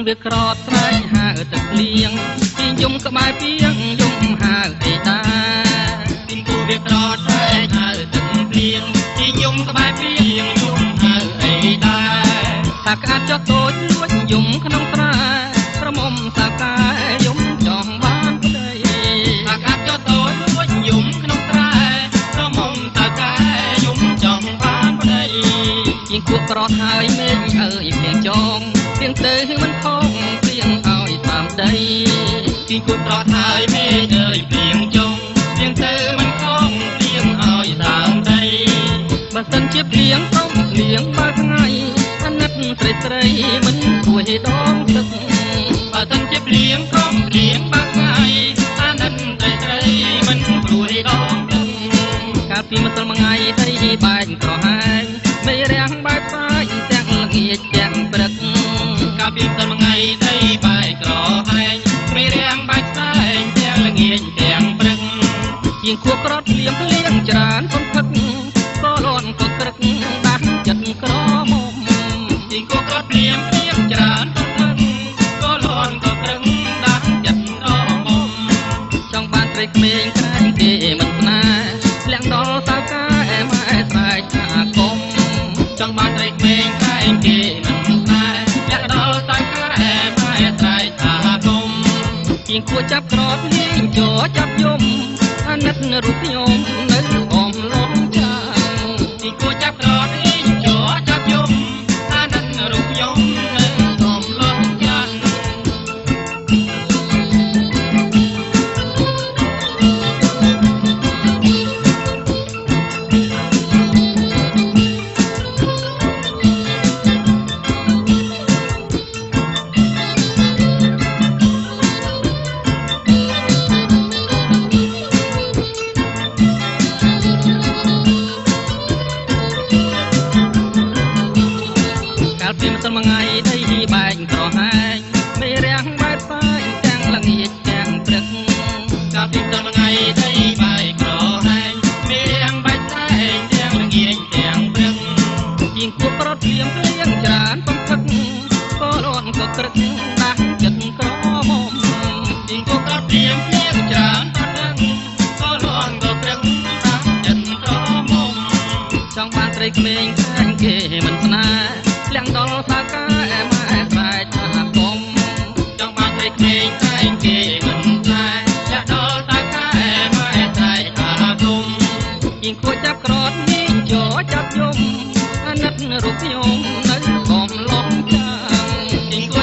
វាក្រត់ស្រែកហៅទឹកលៀងពីយំក្បែរពីងយំហៅអីតាពីគូវាក្រត់ស្រែកហៅទឹកលៀងពីយំក្បែរពីងយំហៅអីតាថាក្អាត់ចុះតូចលួចយំក្នុងស្រែប្រមុំសាកាយំចង់បានប្តីថាក្អាត់ចុះតូចលួចយំក្នុងស្រែប្រមុំសាកាយំចង់បានប្តីជាងគួកក្រត់ហើយមេឃអើយព្រៀងចងព្រៀងទៅមិនខំព្រៀងឲ្យតាមដីជាងគួកក្រត់ហើយមេឃអើយព្រៀងចងព្រៀងទៅមិនខំព្រៀងឲ្យតាមដីបើសិនជាព្រៀងសុំព្រៀងបើថ្ងៃអាណិតស្រីស្រីមិនគួរឲ្យដងទឹកបើសិនជាព្រៀងសុំព្រៀងបើថ្ងៃអាណិតស្រីស្រីមិនគួរឲ្យដងទឹកកាលពីម្សិលមួយថ្ងៃដីបែកក្រហាយមេរាំងបែកផ្សាយទាំងល្ងាចទាំងព្រឹកកាលពីម្សិលមួយថ្ងៃដីបែកក្រហាយមេរាំងបែកផ្សាយទាំងល្ងាចទាំងព្រឹកជាងគួរក្រត់លៀងច្រើនសន្ធឹកក៏លន់ក៏ក្រឹកដាស់ចិត្តក្រមុំជាងគួរក្រត់លៀងច្រើនសន្ធឹកក៏លន់ក៏ក្រឹកដាស់ចិត្តក្រមុំចង់បានត្រីក្មេងក្រែងគេមិនស្នេហ៍លាក់ដល់សៅកាម៉ែស្រែកថាគុំចង់បានត្រីក្មេងក្រែងគេមិនស្នេហ៍លាក់ដល់សៅកាម៉ែស្រែកថាគុំជាងគួរចាប់ក្រត់លៀងចោចាប់យំអាណិតរូបខ្ញុំនៅអមលំចាជាងគួរចាប់ក្រត់លៀងចោចាប់យំអាណិតរូបខ្ញុំនៅអមលំចាពីម្សិលមួយថ្ងៃដីបែកក្រហាយមេរាំងបែកផ្សាយទាំងល្ងាចទាំងព្រឹកកាលពីម្សិលមួយថ្ងៃដីបែកក្រហាយមេរាំងបែកផ្សាយទាំងល្ងាចទាំងព្រឹកជាងគួរក្រត់លៀងច្រើនបំផឹកក៏លន់ក៏ក្រឹកដាស់ចិត្តក្រមុំជាងគួរក្រត់លៀងច្រើនបំផឹកក៏លន់ក៏ក្រឹកដាស់ចិត្តក្រមុំចង់បានត្រីក្មេងខ្លាញ់គេមិនស្នេហ៍លាក់ដល់សាកាម៉ែស្រែកថាគុំចង់បានត្រីក្មេងខ្លាញ់គេមិនស្នេហ៍លាក់ដល់សាកាម៉ែស្រែកថាគុំជាងគួរចាប់ក្រត់នេះចោចាប់យំអាណិតរូបខ្ញុំនៅអមលំចាជាងគួរ